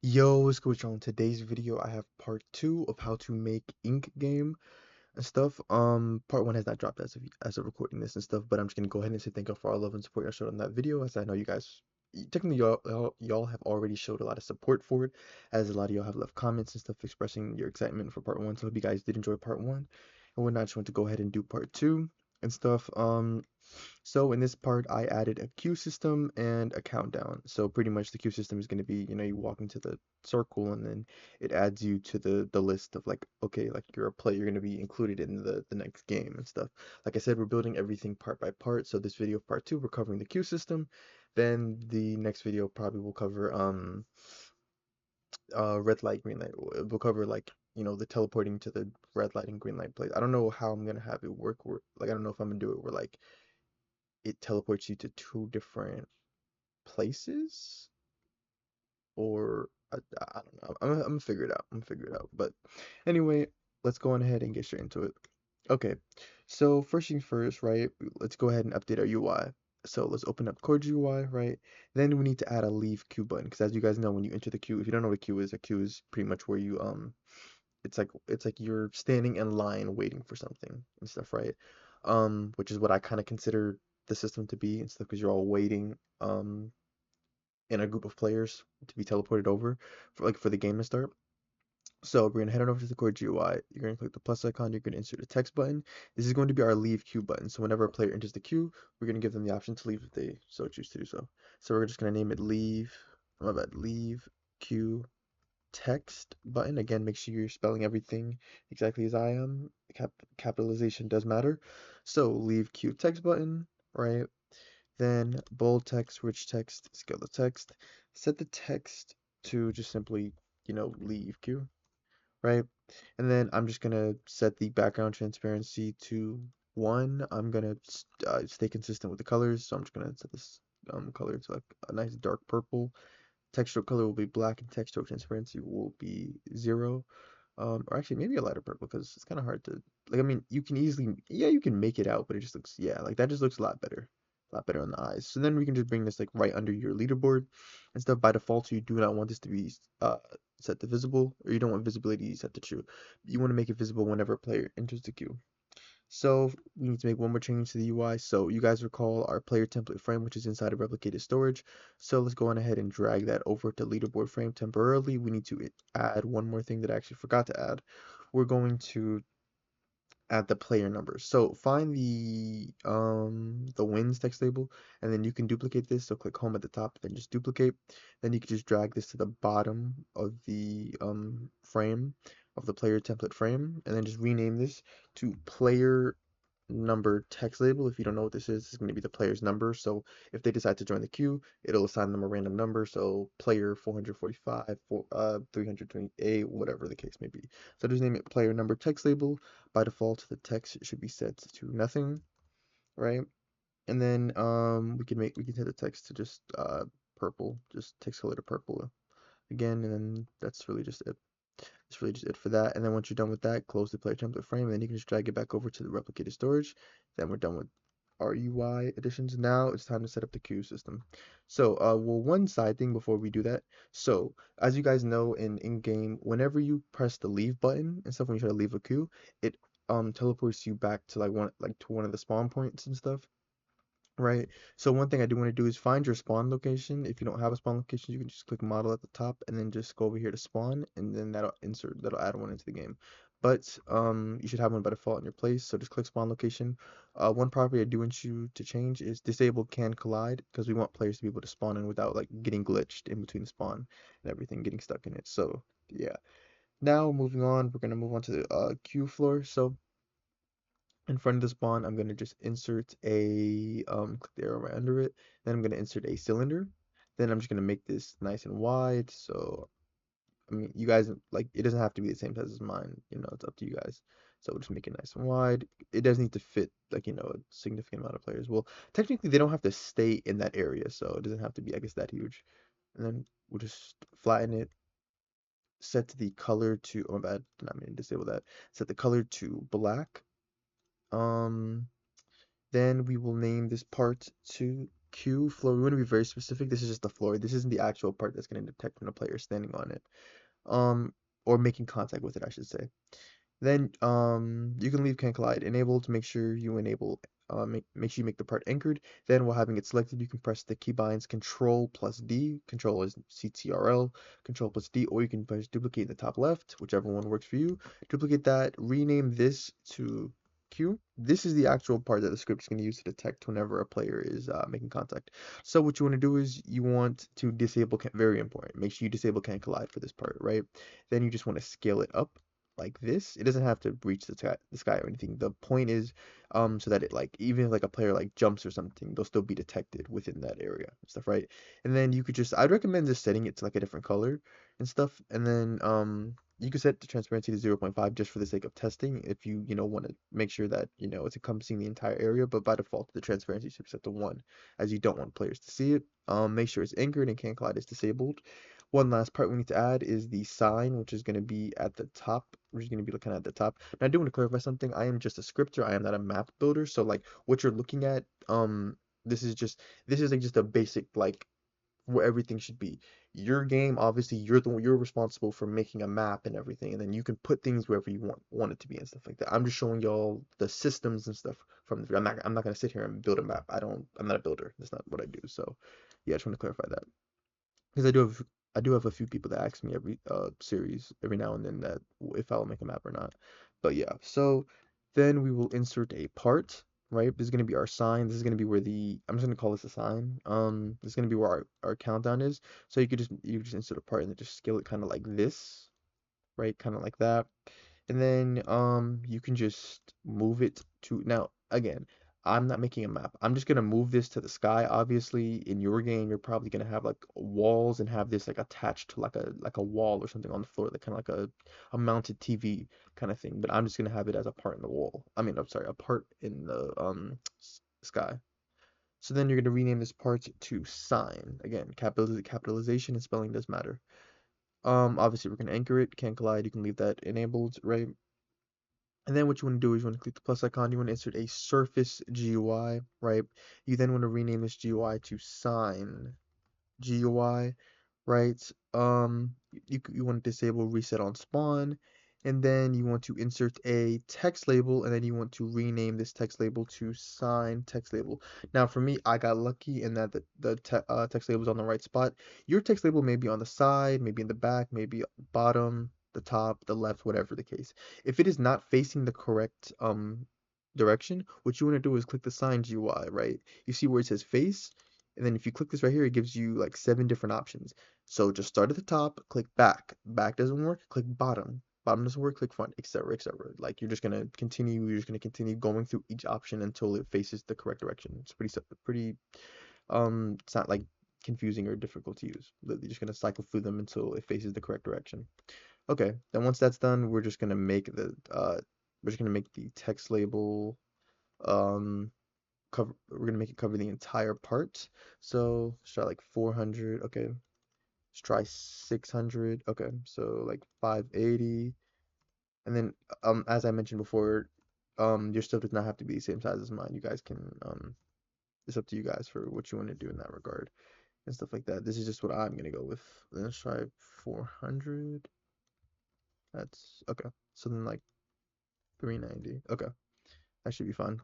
Yo, what's good, y'all? In today's video, I have part two of how to make ink game and stuff. Part one has not dropped as of recording this and stuff, but I'm just gonna go ahead and say thank you for all love and support y'all showed on that video, as I know you guys, technically y'all have already showed a lot of support for it, as a lot of y'all have left comments and stuff expressing your excitement for part one. So I hope you guys did enjoy part one and whatnot. Just want to go ahead and do part two and stuff. So in this part, I added a queue system and a countdown. So pretty much the queue system is going to be, you walk into the circle and then it adds you to the list of like, okay, like you're a player, you're going to be included in the next game and stuff. Like I said, we're building everything part by part. So this video, part two, we're covering the queue system. Then the next video probably will cover red light, green light. We'll cover like, the teleporting to the red light and green light place. I don't know how I'm gonna have it work. Like I don't know if I'm gonna do it where like it teleports you to two different places or I don't know. I'm gonna figure it out. I'm gonna figure it out. But anyway, let's go on ahead and get straight into it. Okay, so first thing first, right? Let's go ahead and update our UI. So let's open up Core UI, right? Then we need to add a leave queue button because as you guys know, when you enter the queue, if you don't know what a queue is pretty much where you it's like you're standing in line waiting for something and stuff, right? Which is what I kind of consider the system to be and stuff because you're all waiting in a group of players to be teleported over for the game to start. So we're gonna head on over to the core GUI. You're gonna click the plus icon. You're gonna insert a text button. This is going to be our leave queue button. So whenever a player enters the queue, we're gonna give them the option to leave if they so choose to do so. So we're just gonna name it leave. My bad. Leave queue text button. Again, make sure you're spelling everything exactly as I am. Capitalization does matter. So leave queue text button, right? Then bold text, rich text, scale the text. Set the text to just simply, leave queue, right? And then I'm just gonna set the background transparency to 1. I'm gonna stay consistent with the colors, so I'm just gonna set this color to like a nice dark purple. Texture color will be black and texture transparency will be 0. Or actually maybe a lighter purple because it's kind of hard to like. I mean, you can easily, yeah, you can make it out, but it just looks, yeah, like that just looks a lot better on the eyes. So then we can just bring this like right under your leaderboard and stuff. By default, you do not want this to be set to visible, or you don't want visibility set to true. You want to make it visible whenever a player enters the queue. So we need to make one more change to the UI. So you guys recall our player template frame, which is inside of replicated storage. So let's go on ahead and drag that over to leaderboard frame temporarily. We need to add one more thing that I actually forgot to add. We're going to add the player numbers. So find the wins text label, and then you can duplicate this. So click home at the top, then just duplicate. Then you can just drag this to the bottom of the frame of the player template frame, and then just rename this to player number text label. If you don't know what this is, it's going to be the player's number. So if they decide to join the queue, it'll assign them a random number. So player 445, 328, whatever the case may be. So just name it player number text label. By default, the text should be set to nothing, right? And then we can set the text to just purple, just text color to purple again, and then that's really just it. That's really just it for that. And then once you're done with that, close the player template frame, and then you can just drag it back over to the replicated storage. Then we're done with our UI additions. Now it's time to set up the queue system. So, well, one side thing before we do that. So, as you guys know, in-game, whenever you press the leave button and stuff, when you try to leave a queue, it teleports you back to one of the spawn points and stuff. Right. So one thing I do want to do is find your spawn location. If you don't have a spawn location, you can just click model at the top and then just go over here to spawn, and then that'll add one into the game. But you should have one by default in your place. So just click spawn location. One property I do want you to change is disable can collide because we want players to be able to spawn in without like getting glitched in between the spawn and everything getting stuck in it. So yeah. Now moving on, we're gonna move on to the queue floor. So in front of the spawn, I'm going to just insert a, click the arrow right under it. Then I'm going to insert a cylinder. Then I'm just going to make this nice and wide. So, I mean, you guys, like, it doesn't have to be the same size as mine. It's up to you guys. So we'll just make it nice and wide. It does need to fit, like, a significant amount of players. Well, technically, they don't have to stay in that area. So it doesn't have to be, I guess, that huge. And then we'll just flatten it. Set the color to, oh my bad, did not mean to disable that. Set the color to black. Um, Then we will name this part to Q floor, we want to be very specific. This is just the floor. This isn't the actual part that's going to detect when a player is standing on it. Um, or making contact with it, I should say. Then you can leave can collide enabled to make sure you enable make sure you make the part anchored. Then while having it selected, you can press the keybinds Control plus D. Control is CTRL, Control plus D, or you can press duplicate in the top left, whichever one works for you. Duplicate that, rename this to Q. This is the actual part that the script is going to use to detect whenever a player is making contact. So what you want to do is you want to disable, very important, make sure you disable can collide for this part, right? Then you just want to scale it up like this. It doesn't have to reach the sky or anything. The point is, so that it like even if like a player like jumps or something, they'll still be detected within that area and stuff, right? And then you could just, I'd recommend just setting it to like a different color and stuff. And then you could set the transparency to 0.5 just for the sake of testing if you know want to make sure that it's encompassing the entire area. But by default, the transparency should be set to 1 as you don't want players to see it. Make sure it's anchored and can collide is disabled. One last part we need to add is the sign, which is going to be at the top. Which is going to be looking at the top. Now, I do want to clarify something. I am just a scripter. I am not a map builder. So, like, what you're looking at, this is just like just a basic like where everything should be. Your game, obviously, you're responsible for making a map and everything, and then you can put things wherever you want it to be and stuff like that. I'm just showing y'all the systems and stuff from the. I'm not gonna sit here and build a map. I'm not a builder. That's not what I do. So, yeah, I just want to clarify that because I do have a few people that ask me every series every now and then that if I'll make a map or not. But yeah, so then we will insert a part, right? This is gonna be our sign. This is gonna be where I'm just gonna call this a sign. This is gonna be where our countdown is. So you could just insert a part and then just scale it kind of like this, right? Kind of like that. And then you can just move it to now again, I'm not making a map. I'm just gonna move this to the sky. Obviously, in your game, you're probably gonna have like walls and have this like attached to like a wall or something on the floor, like kind of like a mounted TV kind of thing. But I'm just gonna have it as a part in the wall. I mean, I'm sorry, a part in the sky. So then you're gonna rename this part to sign. Again, capitalization and spelling does matter. Obviously we're gonna anchor it, can collide, you can leave that enabled, right? And then what you want to do is you want to click the plus icon, you want to insert a surface GUI, right? You then want to rename this GUI to sign GUI, right? You want to disable reset on spawn, and then you want to insert a text label, and then you want to rename this text label to sign text label. Now, for me, I got lucky in that the text label is on the right spot. Your text label may be on the side, maybe in the back, maybe bottom, the top, the left, whatever the case. If it is not facing the correct direction, what you want to do is click the sign GUI, right? You see where it says face, and then if you click this right here, it gives you like 7 different options. So just start at the top, click back. Back doesn't work, click bottom. Bottom doesn't work, click front, etc., etc. Like you're just gonna continue going through each option until it faces the correct direction. It's pretty it's not like confusing or difficult to use. You're just gonna cycle through them until it faces the correct direction. Okay, then once that's done, we're just gonna make the text label um we're gonna make it cover the entire part. So let's try like 400. Okay, let's try 600. Okay, so like 580. And then as I mentioned before, your stuff does not have to be the same size as mine. You guys can it's up to you guys for what you want to do in that regard and stuff like that. This is just what I'm gonna go with. Let's try 400. That's okay. So then like 390. Okay, that should be fine.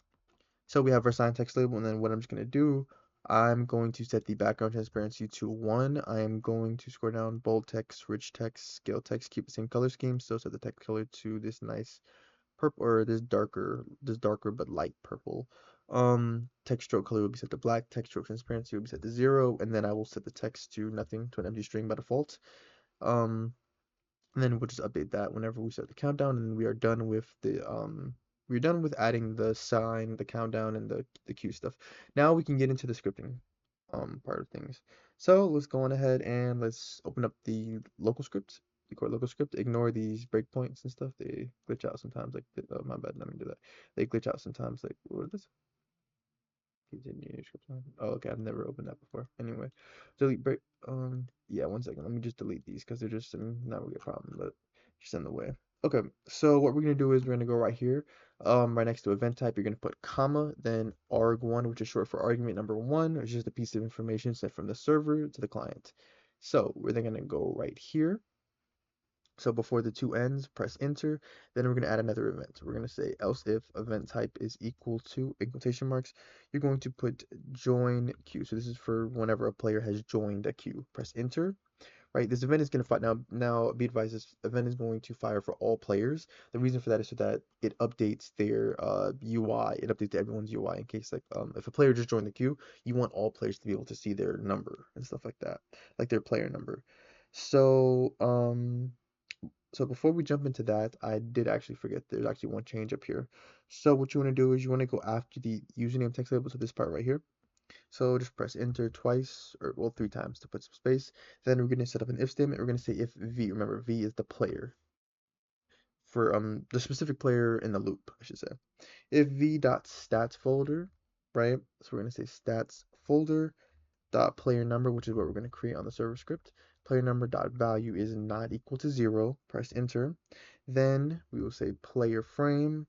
So we have our sign text label, and then what I'm just going to do, I'm going to set the background transparency to 1. I am going to scroll down bold text, rich text, scale text, keep the same color scheme. So set the text color to this nice purple, or this darker but light purple. Text stroke color will be set to black, text stroke transparency will be set to 0, and then I will set the text to nothing, to an empty string by default. Um, and then we'll just update that whenever we start the countdown, and we're done with adding the sign, the countdown, and the queue stuff. Now we can get into the scripting part of things. So let's go on ahead and let's open up the local script, the core local script. Ignore these breakpoints and stuff. They glitch out sometimes. Like oh, my bad, let me do that. They glitch out sometimes. Like what is this? Continue script. Oh, okay. I've never opened that before. Anyway, delete break. Yeah. 1 second. Let me just delete these because they're just not really a problem, but just in the way. Okay, so what we're gonna do is we're gonna go right here, right next to event type, you're gonna put comma, then arg1, which is short for argument number one, which is just a piece of information sent from the server to the client. So we're then gonna go right here. So before the two ends, press enter. Then we're gonna add another event. We're gonna say else if event type is equal to, in quotation marks, you're going to put join queue. So this is for whenever a player has joined a queue. Press enter. Right, this event is going to fire now. Be advised, this event is going to fire for all players. The reason for that is so that it updates their UI. It updates everyone's UI in case like if a player just joined the queue, you want all players to be able to see their number and stuff like that, like their player number. So so before we jump into that, I did actually forget there's actually one change up here. So what you want to do is you want to go after the username text label, so this part right here. So just press enter twice, or well, three times to put some space. Then we're going to set up an if statement. We're going to say if v, remember v is the player for the specific player in the loop, I should say. If v dot stats folder, right? So we're going to say stats folder dot player number, which is what we're going to create on the server script. Player number dot value is not equal to 0. Press enter. Then we will say player frame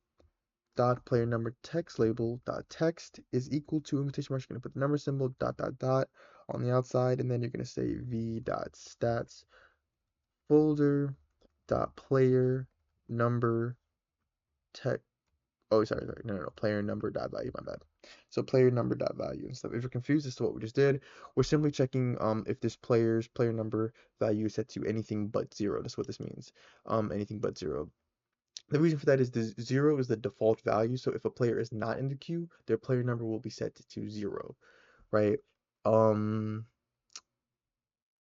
dot player number text label dot text is equal to, in quotation marks, you're going to put the number symbol dot dot dot on the outside, and then you're going to say v dot stats folder dot player number text. Oh, sorry, no, player number dot value, my bad. So player number dot value and stuff. If you're confused as to what we just did, we're simply checking if this player's player number value is set to anything but 0. That's what this means. Anything but 0. The reason for that is the 0 is the default value. So if a player is not in the queue, their player number will be set to 0, right? Um,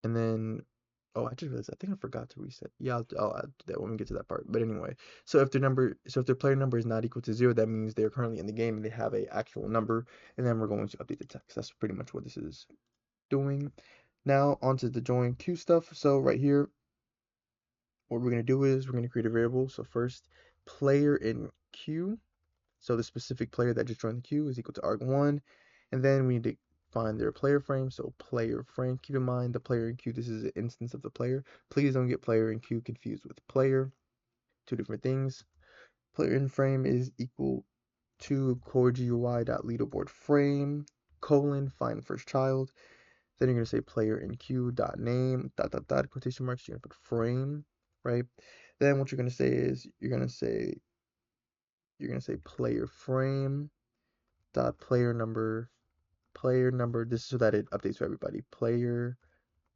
and then, oh, I just realized I think I forgot to reset. Yeah, I'll add that when we get to that part. But anyway, so if their player number is not equal to 0, that means they're currently in the game and they have a actual number. And then we're going to update the text. That's pretty much what this is doing. Now onto the join queue stuff. So right here, what we're going to do is we're going to create a variable. So first, player in queue. So the specific player that just joined the queue is equal to arg1, and then we need to find their player frame. So player frame, keep in mind the player in queue, this is an instance of the player. Please don't get player in queue confused with player. Two different things. Player in frame is equal to core GUI.leaderboard frame, colon, find first child. Then you're going to say player in queue dot name dot dot dot quotation marks. You're going to put frame, right? Then what you're going to say is you're going to say player frame dot player number, this is so that it updates for everybody. Player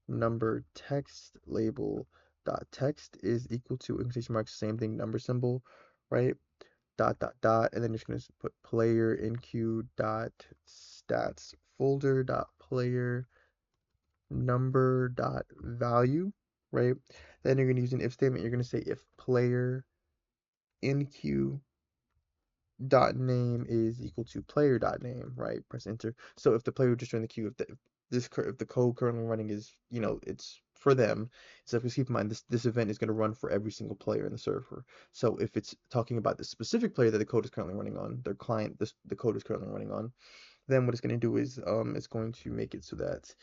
number text label dot text is equal to, in quotation marks, same thing, number symbol, right? Dot dot dot, and then you're just gonna put player in queue dot stats folder dot player number dot value, right? Then you're gonna use an if statement. You're gonna say if player in queue dot name is equal to player dot name, right? Press enter. So if the player just joined the queue, if the code currently running is, it's for them. So please keep in mind this event is going to run for every single player in the server. So if it's talking about the specific player that the code is currently running on, their client, the code is currently running on, then what it's going to do is it's going to make it so that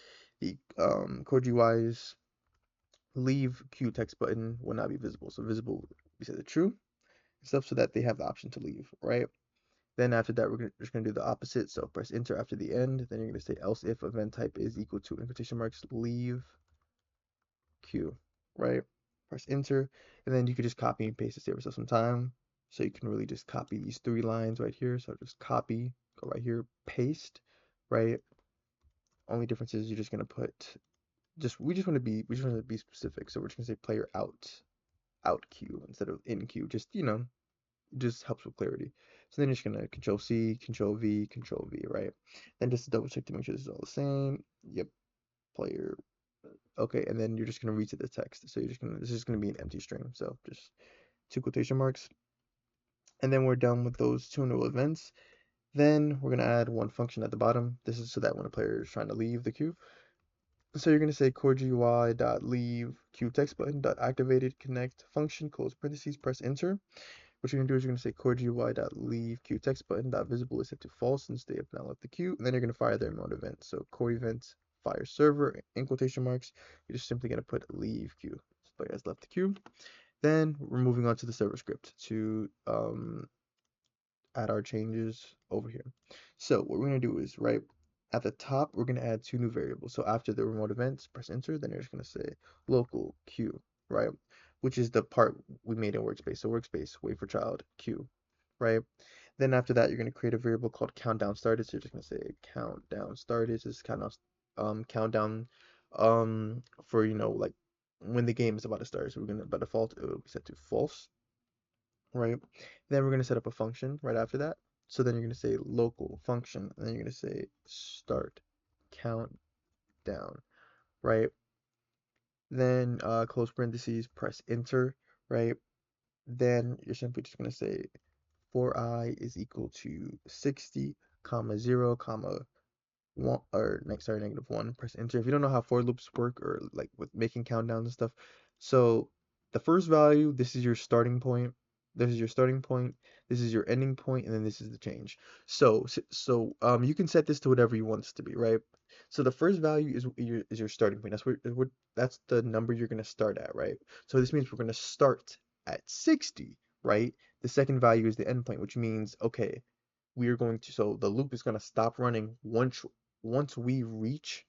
the code GUI's leave queue text button will not be visible. So visible, we set it true, stuff so that they have the option to leave, right? Then after that, we're just going to do the opposite. So press enter after the end. Then you're going to say else if event type is equal to, in quotation marks, leave queue, right? Press enter. And then you could just copy and paste to save yourself some time. So you can really just copy these three lines right here. So just copy, go right here, paste, right? Only difference is you're just going to put, we just want to be specific. So we're just going to say player out queue instead of in queue. Just, it just helps with clarity. So then you're just gonna Control C, Control V, Control V, right? Then just double check to make sure this is all the same. Yep, player. Okay, and then you're just gonna reset the text. So this is gonna be an empty string. So just two quotation marks. And then we're done with those two new events. Then we're gonna add one function at the bottom. This is so that when a player is trying to leave the queue. So you're gonna say core GUI dot leave queue text button dot activated connect function close parentheses, press enter. What you're going to do is you're going to say core GUI.leave queue text button dot visible is set to false since they have now left the queue, and then you're going to fire their remote event. So core event fire server in quotation marks. You're just simply going to put leave queue. So player has left the queue. Then we're moving on to the server script to add our changes over here. So what we're gonna do is right at the top, we're gonna add two new variables. So after the remote events, press enter, then you're just gonna say local queue, right? Which is the part we made in Workspace. So Workspace, wait for child, queue, right? Then after that, you're gonna create a variable called countdown started. So you're just gonna say countdown started. This is countdown for like when the game is about to start. So we're gonna by default it will be set to false, right? Then we're going to set up a function right after that. So then you're going to say local function, and then you're going to say start countdown, right? Then close parentheses, press enter, right? Then you're simply just going to say for I is equal to 60, comma 0, comma one or next sorry -1, press enter. If you don't know how for loops work or like with making countdowns and stuff, so the first value, this is your starting point, this is your starting point, this is your ending point, and then this is the change. So you can set this to whatever you want this to be, right? So the first value is your starting point. That's the number you're gonna start at, right? So this means we're gonna start at 60, right? The second value is the end point, which means okay, we are going to so the loop is going to stop running once we reach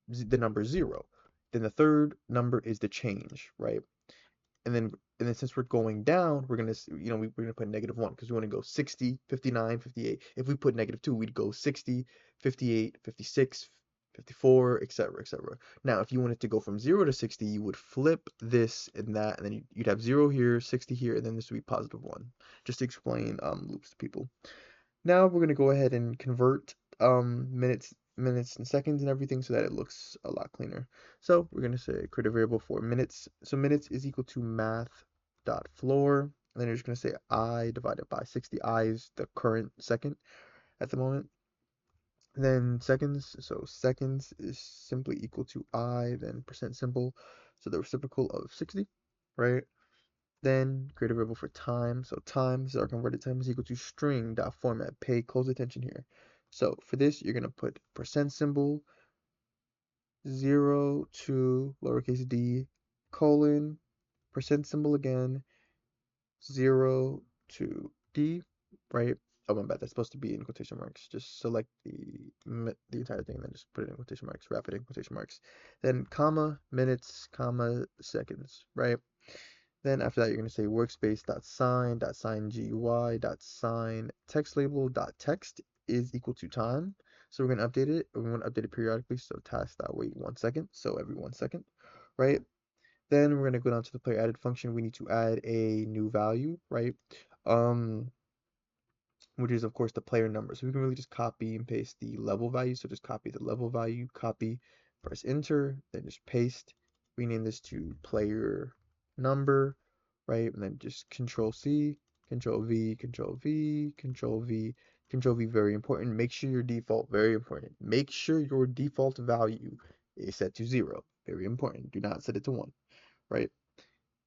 the number 0. Then the third number is the change, right? And then since we're going down, we're going to we're going to put -1 because we want to go 60, 59, 58. If we put -2, we'd go 60, 58, 56, 54, etc., etc. Now, if you wanted to go from 0 to 60, you would flip this and that, and then you'd have 0 here, 60 here, and then this would be +1. Just to explain loops to people. Now we're going to go ahead and convert minutes and seconds and everything so that it looks a lot cleaner. So we're going to say create a variable for minutes. So minutes is equal to math.floor. And then you're just going to say I divided by 60. I is the current second at the moment. Then seconds, so seconds is simply equal to I, then percent symbol, so the reciprocal of 60, right? Then create a variable for time. So time, this is our converted time, is equal to string.format. Pay close attention here. So for this, you're gonna put percent symbol 0 to lowercase d colon percent symbol again 0 to d, right? Oh my bad, that's supposed to be in quotation marks. Just select the entire thing and then just put it in quotation marks, wrap it in quotation marks. Then comma minutes, comma seconds, right? Then after that, you're going to say workspace.sign GUI.sign text label.text is equal to time. So we're going to update it. We want to update it periodically. So task.wait 1 second. So every 1 second, right? Then we're going to go down to the player added function. We need to add a new value, right? Um, which is of course the player number. So we can really just copy and paste the level value. So just copy the level value, copy, press enter, then just paste, rename this to player number, right? And then just control C, control V, control V, control V, control V, very important. Make sure your default, very important. Make sure your default value is set to 0. Very important. Do not set it to 1, right?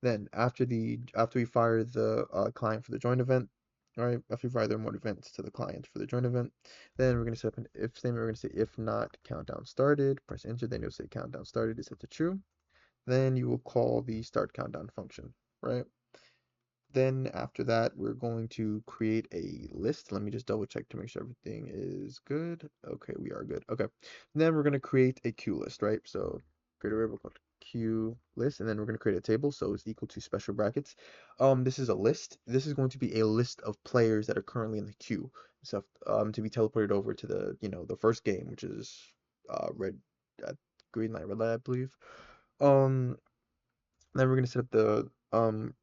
Then after we fire the client for the join event, all right, after we fire the remote events to the client for the join event, then we're going to set up an if statement. We're going to say if not countdown started, press enter, then you'll say countdown started is set to true. Then you will call the start countdown function, right? Then after that, we're going to create a list. Let me just double check to make sure everything is good. Okay, we are good. Okay. And then we're going to create a queue list, right? So create a variable called queue list, and then we're going to create a table. So it's equal to special brackets. This is a list. This is going to be a list of players that are currently in the queue. So to be teleported over to the first game, which is red, green light, red light, I believe. Um, then we're going to set up the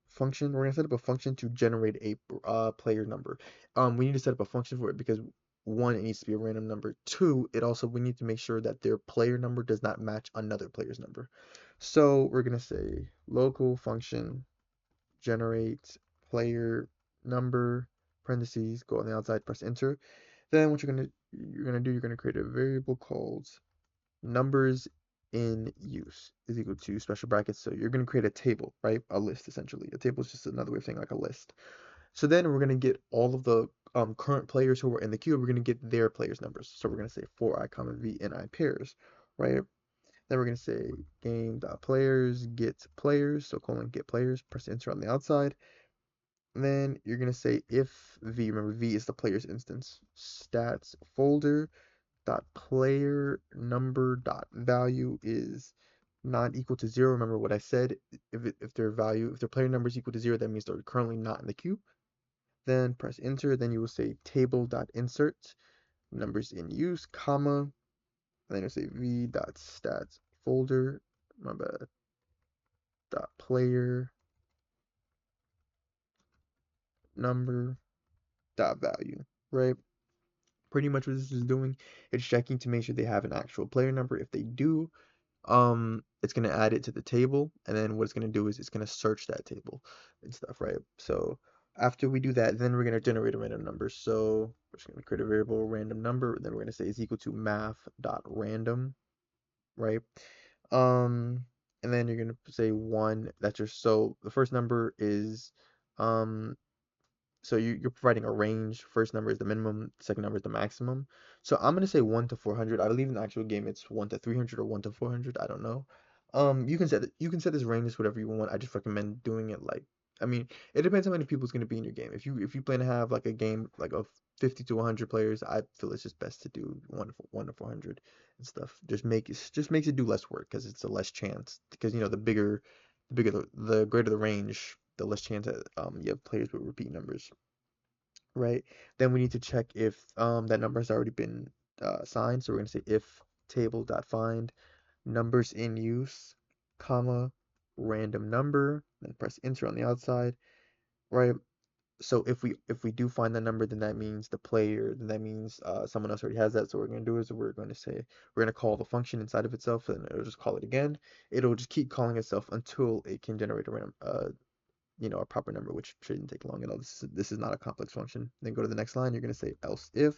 function. We're going to set up a function to generate a player number. We need to set up a function for it because one, it needs to be a random number. Two, we need to make sure that their player number does not match another player's number. So we're going to say local function generate player number parentheses, go on the outside, press enter. Then what you're gonna create a variable called numbers in use is equal to special brackets. So you're going to create a table, right? A list, essentially. A table is just another way of saying like a list. So then we're going to get all of the current players who are in the queue. We're going to get their players' numbers. So we're going to say for I, comma, V, and I pairs, right? Then we're going to say game.players get players, so colon get players, press enter on the outside. And then you're going to say if v, remember v is the player's instance, stats folder dot player number dot value is not equal to 0. Remember what I said, if their player number is equal to 0, that means they're currently not in the queue. Then press enter, then you will say table dot insert numbers in use, comma, and then you'll say v dot stats folder, my bad, dot player number dot value, right? Pretty much what this is doing, it's checking to make sure they have an actual player number. If they do, it's gonna add it to the table, and then what it's gonna do is it's gonna search that table and stuff, right? So after we do that, then we're gonna generate a random number. So we're just gonna create a variable random number, then we're gonna say is equal to math.random, right? Um, and then you're gonna say one. That's your so the first number is um so you're providing a range. First number is the minimum, second number is the maximum. So I'm gonna say 1 to 400. I believe in the actual game it's 1 to 300 or 1 to 400. I don't know. You can set this range as whatever you want. I just recommend doing it like, I mean, it depends how many people's gonna be in your game. If you plan to have like a game like of 50 to 100 players, I feel it's just best to do 1 to 400 and stuff. Just makes it do less work because it's a less chance. Because the greater the range, the less chance that you have players with repeat numbers, right? Then we need to check if that number has already been assigned. So we're gonna say if table.find numbers in use, comma, random number, then press enter on the outside, right? So if we do find that number, then that means someone else already has that. So what we're gonna do is we're gonna call the function inside of itself, and it'll just call it again. It'll just keep calling itself until it can generate a random a proper number, which shouldn't take long at all. This is not a complex function. Then go to the next line. You're going to say else if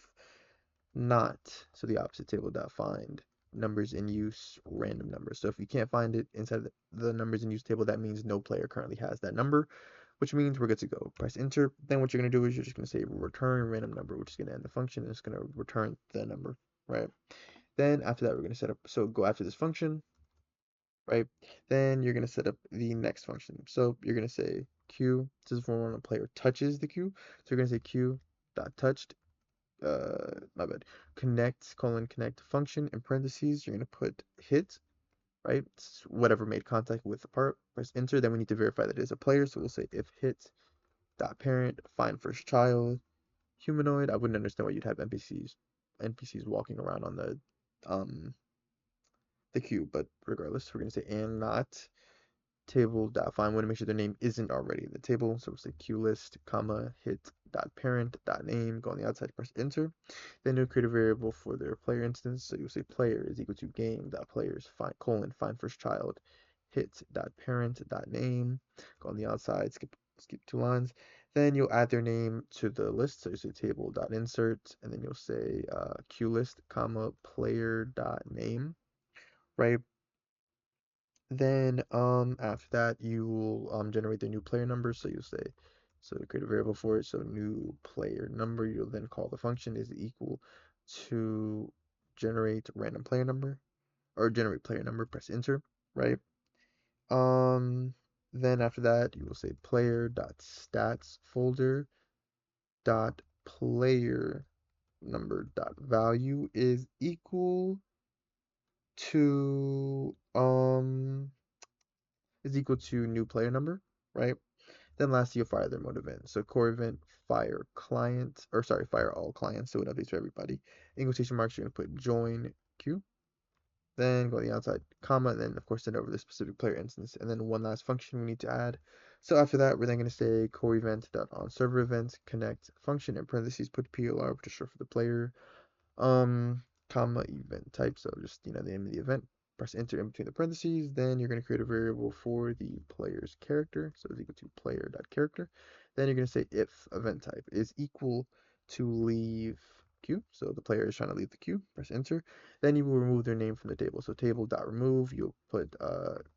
not, so the opposite table dot find numbers in use random numbers. So if you can't find it inside the numbers in use table, that means no player currently has that number, which means we're good to go. Press enter. Then what you're going to do is you're just going to say return random number, which is going to end the function, and it's going to return the number, right? Then after that, we're going to set up, so go after this function, right? Then you're going to set up the next function. So you're going to say q, this is for when a player touches the queue. So you're going to say q dot touched, my bad, connect function in parentheses. You're going to put hit, right? It's whatever made contact with the part. Press enter. Then we need to verify that it is a player. So we'll say if hit dot parent find first child humanoid. I wouldn't understand why you'd have NPCs walking around on um the queue, but regardless, we're going to say and not table dot find. We want to make sure their name isn't already in the table. So we'll say queue list, comma, hit dot parent dot name, go on the outside, press enter. Then you'll create a variable for their player instance. So you'll say player is equal to game dot players find find first child, hit dot parent dot name, go on the outside, skip 2 lines. Then you'll add their name to the list. So you say table dot insert, and then you'll say queue list, comma, player dot name, right? Then after that you will generate the new player number. So you'll say, so create a variable for it. So new player number, you'll then call the function is equal to generate random player number, or generate player number, press enter, right? Um then after that you will say player dot stats folder dot player number dot value is equal to new player number, right? Then lastly, you'll fire their mode event. So core event fire client, or sorry, fire all clients, so it updates for everybody. In quotation marks, you're gonna put join queue, then go to the outside comma, and then of course send over the specific player instance, and then one last function we need to add. So after that, we're then gonna say core event dot on server event connect function in parentheses put PLR, which is short for the player, um, comma event type, so just the name of the event. Press enter in between the parentheses. Then you're going to create a variable for the player's character, so it's equal to player.character. Then you're going to say if event type is equal to leave queue, so the player is trying to leave the queue. Press enter. Then you will remove their name from the table, so table.remove, you'll put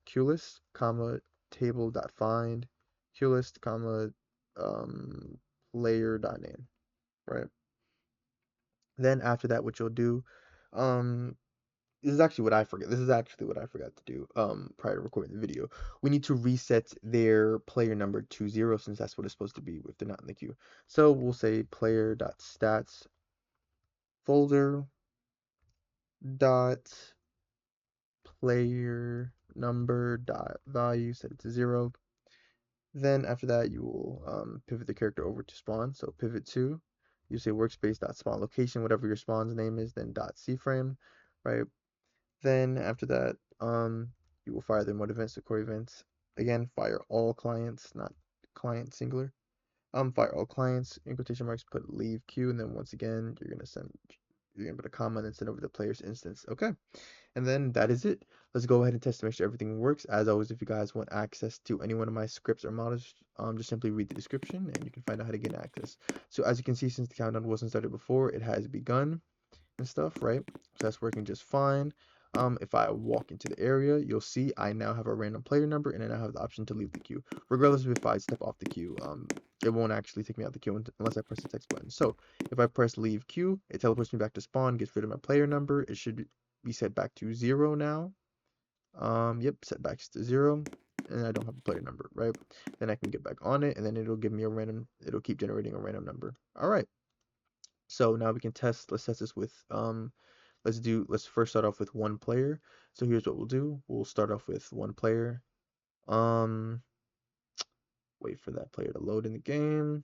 queue list, comma, table.find queue list, comma, player.name, right? Then after that, what you'll do, um, this is actually what I forgot. This is actually what I forgot to do prior to recording the video. We need to reset their player number to 0 since that's what it's supposed to be if they're not in the queue. So we'll say player.stats folder dot player number dot value, set it to 0. Then after that you will pivot the character over to spawn. So pivot to, you say workspace dot spawn location, whatever your spawn's name is, then dot cframe, right? Then after that, you will fire the remote events to core events. Again, fire all clients, not client singular. Fire all clients, in quotation marks, put leave queue, and then once again, you're gonna put a comma and then send over the player's instance. Okay, and then that is it. Let's go ahead and test to make sure everything works. As always, if you guys want access to any one of my scripts or models, just simply read the description and you can find out how to get access. So as you can see, since the countdown wasn't started before, it has begun and stuff, right? So that's working just fine. If I walk into the area, you'll see I now have a random player number and I now have the option to leave the queue. Regardless of if I step off the queue, it won't actually take me out the queue unless I press the text button. So if I press leave queue, it teleports me back to spawn, gets rid of my player number. It should be set back to 0 now. Yep, set back to 0. And I don't have a player number, right? Then I can get back on it and then it'll give me it'll keep generating a random number. All right. So now we can let's test this with, let's first start off with one player. So here's what we'll do. We'll start off with one player. Um, Wait for that player to load in the game.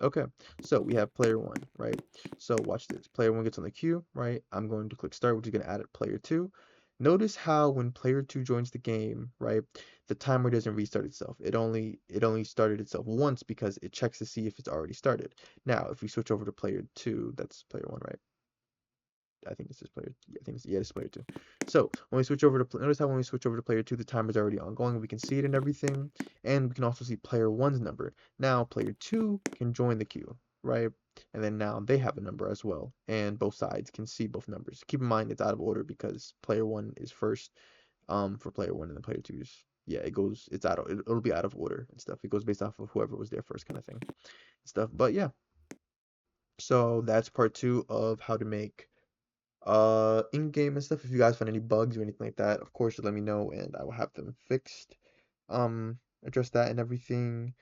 Okay, so we have player one, right? So watch this. Player one gets on the queue, right? I'm going to click start, which is going to add a player two. Notice how when player two joins the game, right, the timer doesn't restart itself. It only started itself once because it checks to see if it's already started. Now, if we switch over to player two, that's player one, right? I think this is player. Yeah, I think it's, yeah, this is player two. So when we switch over to notice how when we switch over to player two, the timer is already ongoing. We can see it and everything, and we can also see player one's number. Now player two can join the queue, right? And then now they have a number as well, and both sides can see both numbers. Keep in mind it's out of order because player one is first, for player one, and then player two is, yeah, it'll be out of order and stuff. It goes based off of whoever was there first, kind of thing, stuff. But yeah, so that's part two of how to make in-game and stuff. If you guys find any bugs or anything like that, of course let me know and I will have them fixed, address that and everything.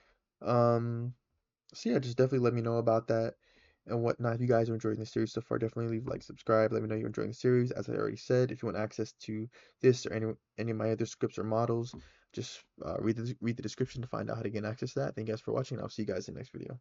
So yeah, just definitely let me know about that and whatnot. If you guys are enjoying the series so far, definitely leave a like, subscribe, let me know you're enjoying the series. As I already said, if you want access to this or any of my other scripts or models, just read the description to find out how to get access to that. Thank you guys for watching, and I'll see you guys in the next video.